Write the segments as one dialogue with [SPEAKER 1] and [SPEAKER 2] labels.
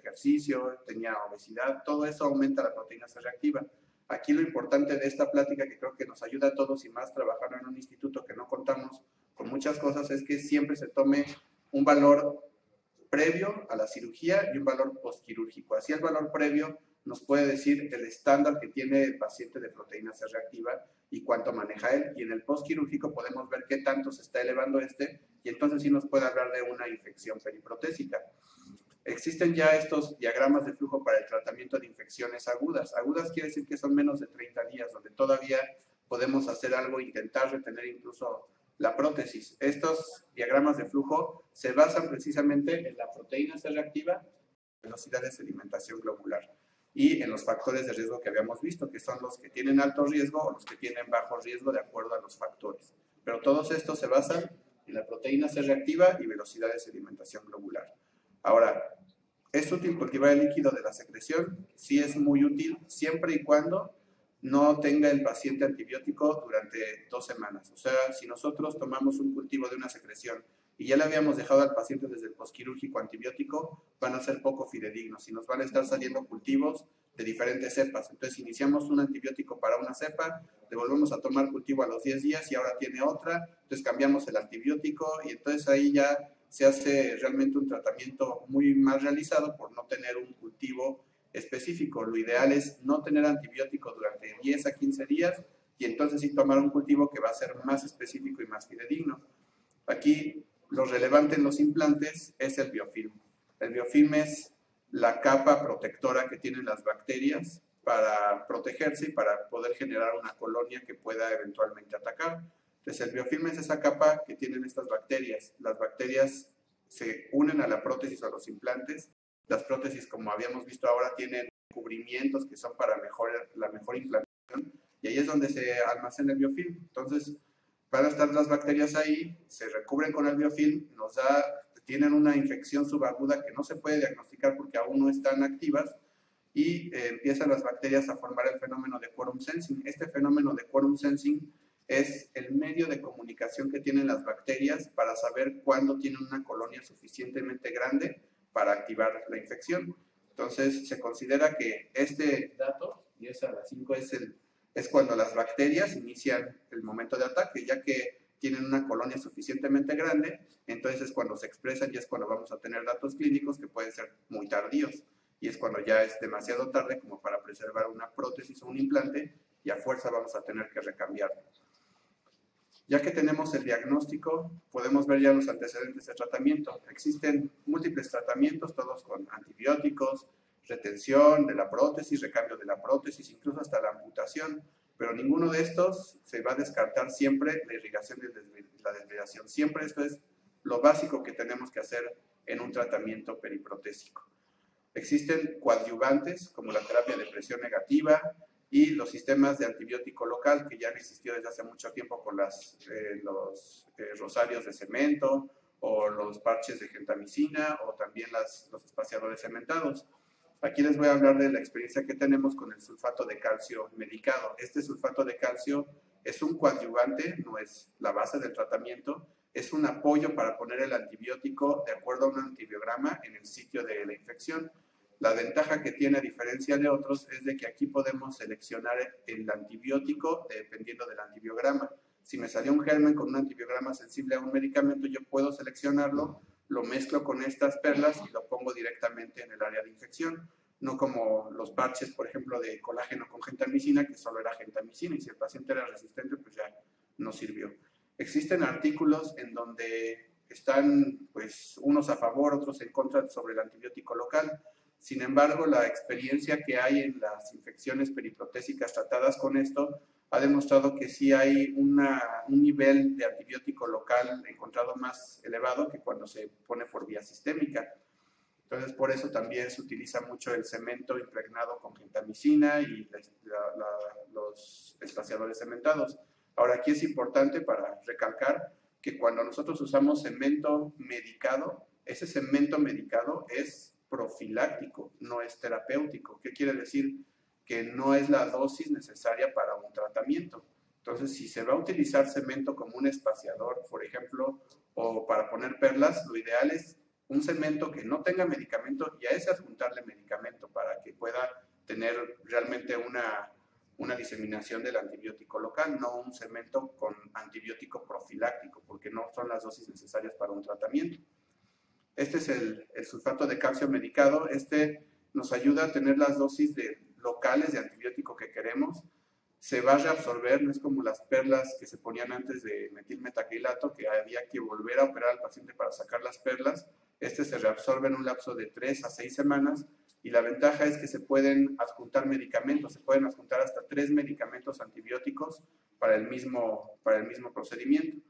[SPEAKER 1] ejercicio, tenía obesidad, todo eso aumenta la proteína C reactiva. Aquí lo importante de esta plática, que creo que nos ayuda a todos y más trabajando en un instituto que no contamos con muchas cosas, es que siempre se tome un valor previo a la cirugía y un valor postquirúrgico. Así el valor previo nos puede decir el estándar que tiene el paciente de proteína C reactiva y cuánto maneja él, y en el postquirúrgico podemos ver qué tanto se está elevando y entonces sí nos puede hablar de una infección periprotésica. Existen ya estos diagramas de flujo para el tratamiento de infecciones agudas. Agudas quiere decir que son menos de 30 días, donde todavía podemos hacer algo, intentar retener incluso la prótesis. Estos diagramas de flujo se basan precisamente en la proteína C reactiva, velocidades de alimentación globular y en los factores de riesgo que habíamos visto, que son los que tienen alto riesgo o los que tienen bajo riesgo de acuerdo a los factores. Pero todos estos se basan en la proteína C reactiva y velocidades de alimentación globular. Ahora, ¿es útil cultivar el líquido de la secreción? Sí, es muy útil siempre y cuando no tenga el paciente antibiótico durante 2 semanas. O sea, si nosotros tomamos un cultivo de una secreción y ya le habíamos dejado al paciente desde el posquirúrgico antibiótico, van a ser poco fidedignos y nos van a estar saliendo cultivos de diferentes cepas. Entonces, iniciamos un antibiótico para una cepa, le volvemos a tomar cultivo a los 10 días y ahora tiene otra, entonces cambiamos el antibiótico y entonces ahí ya se hace realmente un tratamiento muy mal realizado por no tener un cultivo específico. Lo ideal es no tener antibiótico durante 10 a 15 días y entonces sí tomar un cultivo que va a ser más específico y más fidedigno. Aquí lo relevante en los implantes es el biofilm. El biofilm es la capa protectora que tienen las bacterias para protegerse y para poder generar una colonia que pueda eventualmente atacar. Entonces el biofilm es esa capa que tienen estas bacterias. Las bacterias se unen a la prótesis o a los implantes. Las prótesis, como habíamos visto ahora, tienen cubrimientos que son para la mejor implantación y ahí es donde se almacena el biofilm. Entonces van a estar las bacterias ahí, se recubren con el biofilm, tienen una infección subaguda que no se puede diagnosticar porque aún no están activas y empiezan las bacterias a formar el fenómeno de quorum sensing. Este fenómeno de quorum sensing es el medio de comunicación que tienen las bacterias para saber cuándo tienen una colonia suficientemente grande para activar la infección. Entonces, se considera que este dato, 10 a la 5, es cuando las bacterias inician el momento de ataque, ya que tienen una colonia suficientemente grande, entonces es cuando se expresan y es cuando vamos a tener datos clínicos que pueden ser muy tardíos, y es cuando ya es demasiado tarde como para preservar una prótesis o un implante, y a fuerza vamos a tener que recambiarlo. Ya que tenemos el diagnóstico, podemos ver ya los antecedentes de tratamiento. Existen múltiples tratamientos, todos con antibióticos, retención de la prótesis, recambio de la prótesis, incluso hasta la amputación, pero ninguno de estos se va a descartar siempre la irrigación y la desviación. Siempre esto es lo básico que tenemos que hacer en un tratamiento periprotésico. Existen coadyuvantes como la terapia de presión negativa, y los sistemas de antibiótico local que ya han existido desde hace mucho tiempo con los rosarios de cemento o los parches de gentamicina o también los espaciadores cementados. Aquí les voy a hablar de la experiencia que tenemos con el sulfato de calcio medicado. Este sulfato de calcio es un coadyuvante, no es la base del tratamiento, es un apoyo para poner el antibiótico de acuerdo a un antibiograma en el sitio de la infección. La ventaja que tiene a diferencia de otros es de que aquí podemos seleccionar el antibiótico dependiendo del antibiograma. Si me salió un germen con un antibiograma sensible a un medicamento, yo puedo seleccionarlo, lo mezclo con estas perlas y lo pongo directamente en el área de infección. No como los parches, por ejemplo, de colágeno con gentamicina, que solo era gentamicina y si el paciente era resistente, pues ya no sirvió. Existen artículos en donde están pues, unos a favor, otros en contra sobre el antibiótico local. Sin embargo, la experiencia que hay en las infecciones periprotésicas tratadas con esto ha demostrado que sí hay un nivel de antibiótico local encontrado más elevado que cuando se pone por vía sistémica. Entonces, por eso también se utiliza mucho el cemento impregnado con gentamicina y los espaciadores cementados. Ahora, aquí es importante para recalcar que cuando nosotros usamos cemento medicado, ese cemento medicado es profiláctico, no es terapéutico. ¿Qué quiere decir? Que no es la dosis necesaria para un tratamiento. Entonces, si se va a utilizar cemento como un espaciador, por ejemplo, o para poner perlas, lo ideal es un cemento que no tenga medicamento y a ese adjuntarle medicamento para que pueda tener realmente una diseminación del antibiótico local, no un cemento con antibiótico profiláctico, porque no son las dosis necesarias para un tratamiento. Este es el sulfato de calcio medicado. Este nos ayuda a tener las dosis locales de antibiótico que queremos. Se va a reabsorber, no es como las perlas que se ponían antes de metilmetacrilato, que había que volver a operar al paciente para sacar las perlas. Este se reabsorbe en un lapso de 3 a 6 semanas y la ventaja es que se pueden adjuntar medicamentos, se pueden adjuntar hasta 3 medicamentos antibióticos para el mismo procedimiento.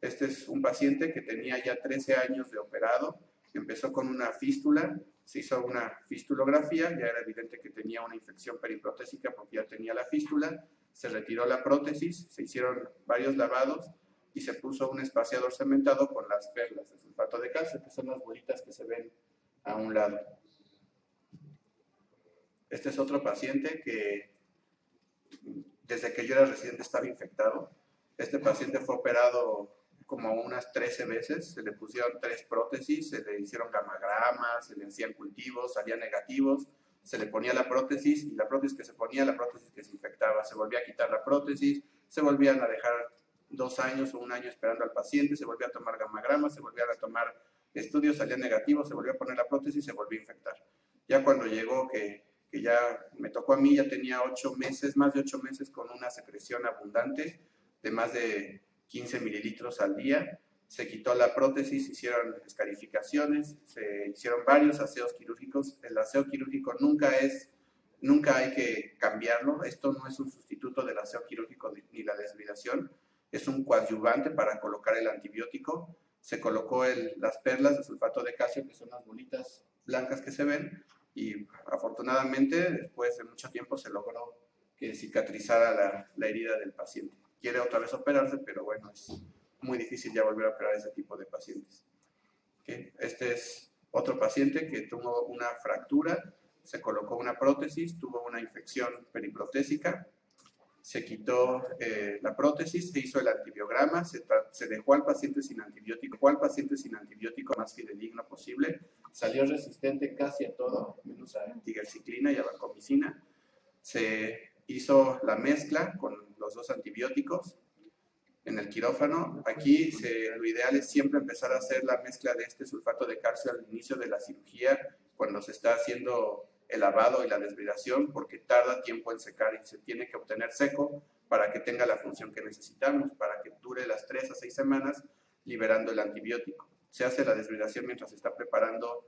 [SPEAKER 1] Este es un paciente que tenía ya 13 años de operado, empezó con una fístula, se hizo una fistulografía, ya era evidente que tenía una infección periprotésica porque ya tenía la fístula, se retiró la prótesis, se hicieron varios lavados y se puso un espaciador cementado con las perlas de sulfato de calcio, que son las bolitas que se ven a un lado. Este es otro paciente que desde que yo era residente estaba infectado. Este paciente fue operado como unas 13 veces, se le pusieron 3 prótesis, se le hicieron gamagramas, se le hacían cultivos, salían negativos, se le ponía la prótesis y la prótesis que se ponía, la prótesis que se infectaba, se volvía a quitar la prótesis, se volvían a dejar 2 años o 1 año esperando al paciente, se volvía a tomar gamagramas, se volvían a tomar estudios, salían negativos, se volvió a poner la prótesis y se volvió a infectar. Ya cuando llegó que ya me tocó a mí, ya tenía 8 meses, más de 8 meses con una secreción abundante de más de 15 mililitros al día, se quitó la prótesis, hicieron escarificaciones, se hicieron varios aseos quirúrgicos. El aseo quirúrgico nunca hay que cambiarlo, esto no es un sustituto del aseo quirúrgico ni la desvidación, es un coadyuvante para colocar el antibiótico. Se colocó las perlas de sulfato de calcio, que son las bolitas blancas que se ven, y afortunadamente después de mucho tiempo se logró que cicatrizara la herida del paciente. Quiere otra vez operarse, pero bueno, es muy difícil ya volver a operar a ese tipo de pacientes. ¿Okay? Este es otro paciente que tuvo una fractura, se colocó una prótesis, tuvo una infección periprotésica, se quitó la prótesis, se hizo el antibiograma, se dejó al paciente sin antibiótico más fidedigno posible, salió resistente casi a todo, menos a tigerciclina y a vancomicina. Se hizo la mezcla con los 2 antibióticos en el quirófano. Aquí lo ideal es siempre empezar a hacer la mezcla de este sulfato de calcio al inicio de la cirugía, cuando se está haciendo el lavado y la desbridación, porque tarda tiempo en secar y se tiene que obtener seco para que tenga la función que necesitamos, para que dure las 3 a 6 semanas liberando el antibiótico. Se hace la desbridación mientras se está preparando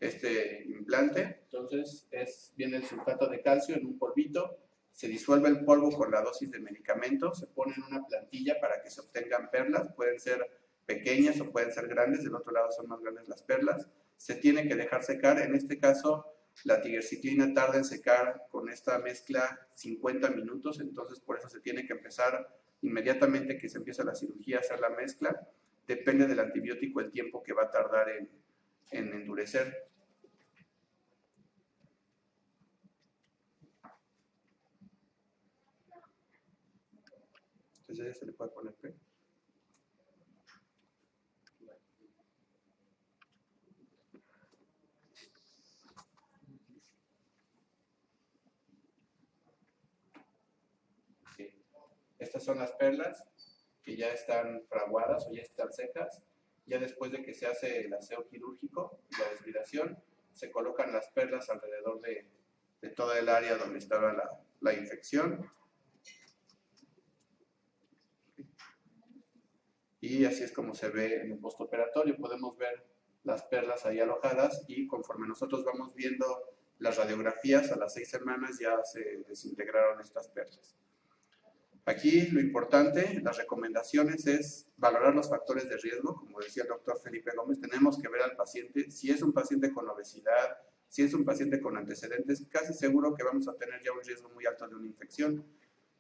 [SPEAKER 1] este implante. Entonces viene el sulfato de calcio en un polvito, se disuelve el polvo con la dosis de medicamento, se pone en una plantilla para que se obtengan perlas, pueden ser pequeñas o pueden ser grandes, del otro lado son más grandes las perlas. Se tiene que dejar secar, en este caso la tigerciclina tarda en secar con esta mezcla 50 minutos, entonces por eso se tiene que empezar inmediatamente que se empieza la cirugía a hacer la mezcla. Depende del antibiótico el tiempo que va a tardar en endurecer. Entonces ya se le puede poner P. Sí. Estas son las perlas que ya están fraguadas o ya están secas. Ya después de que se hace el aseo quirúrgico y la desvidación, se colocan las perlas alrededor de toda el área donde estaba la infección. Y así es como se ve en el postoperatorio. Podemos ver las perlas ahí alojadas y conforme nosotros vamos viendo las radiografías, a las 6 semanas ya se desintegraron estas perlas. Aquí lo importante, las recomendaciones es valorar los factores de riesgo. Como decía el doctor Felipe Gómez, tenemos que ver al paciente. Si es un paciente con obesidad, si es un paciente con antecedentes, casi seguro que vamos a tener ya un riesgo muy alto de una infección.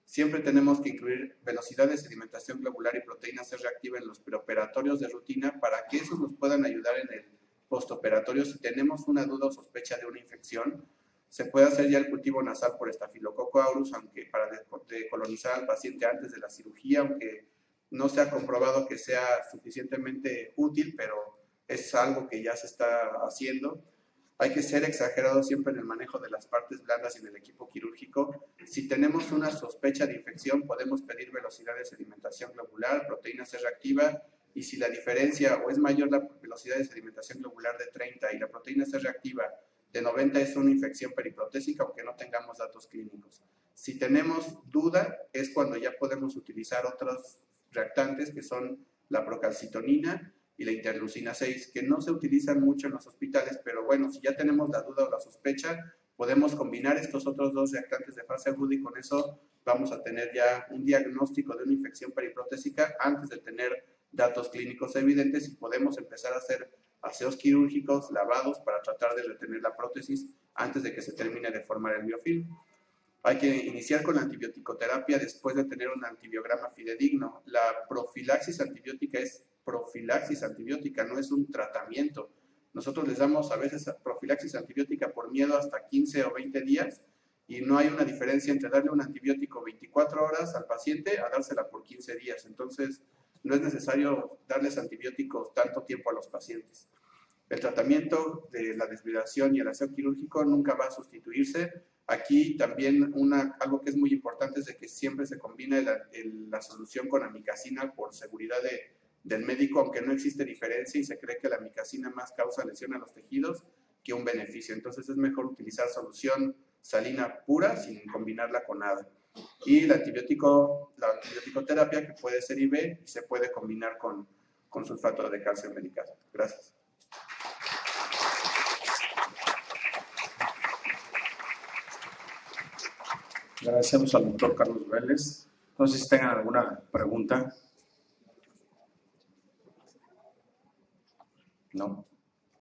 [SPEAKER 1] Siempre tenemos que incluir velocidad de sedimentación globular y proteína C reactiva en los preoperatorios de rutina para que esos nos puedan ayudar en el postoperatorio. Si tenemos una duda o sospecha de una infección, se puede hacer ya el cultivo nasal por Staphylococcus aureus, aunque para decolonizar al paciente antes de la cirugía, aunque no se ha comprobado que sea suficientemente útil, pero es algo que ya se está haciendo. Hay que ser exagerado siempre en el manejo de las partes blandas y en el equipo quirúrgico. Si tenemos una sospecha de infección, podemos pedir velocidad de sedimentación globular, proteína C reactiva, y si la diferencia o es mayor la velocidad de sedimentación globular de 30 y la proteína C reactiva de 90 es una infección periprotésica, aunque no tengamos datos clínicos. Si tenemos duda, es cuando ya podemos utilizar otros reactantes que son la procalcitonina y la interleucina 6, que no se utilizan mucho en los hospitales, pero bueno, si ya tenemos la duda o la sospecha, podemos combinar estos otros dos reactantes de fase aguda y con eso vamos a tener ya un diagnóstico de una infección periprotésica antes de tener datos clínicos evidentes y podemos empezar a hacer aseos quirúrgicos, lavados para tratar de retener la prótesis antes de que se termine de formar el biofilm. Hay que iniciar con la antibioticoterapia después de tener un antibiograma fidedigno. La profilaxis antibiótica es profilaxis antibiótica, no es un tratamiento. Nosotros les damos a veces profilaxis antibiótica por miedo hasta 15 o 20 días y no hay una diferencia entre darle un antibiótico 24 horas al paciente a dársela por 15 días. Entonces, no es necesario darles antibióticos tanto tiempo a los pacientes. El tratamiento de la desvibración y el aseo quirúrgico nunca va a sustituirse. Aquí también algo que es muy importante es de que siempre se combina la solución con amicacina por seguridad del médico, aunque no existe diferencia y se cree que la amicacina más causa lesión a los tejidos que un beneficio. Entonces es mejor utilizar solución salina pura sin combinarla con nada. Y la antibióticoterapia, que puede ser IV y se puede combinar con sulfato de calcio medicado. Gracias.
[SPEAKER 2] Agradecemos al doctor Carlos Vélez. No sé si tengan alguna pregunta. No.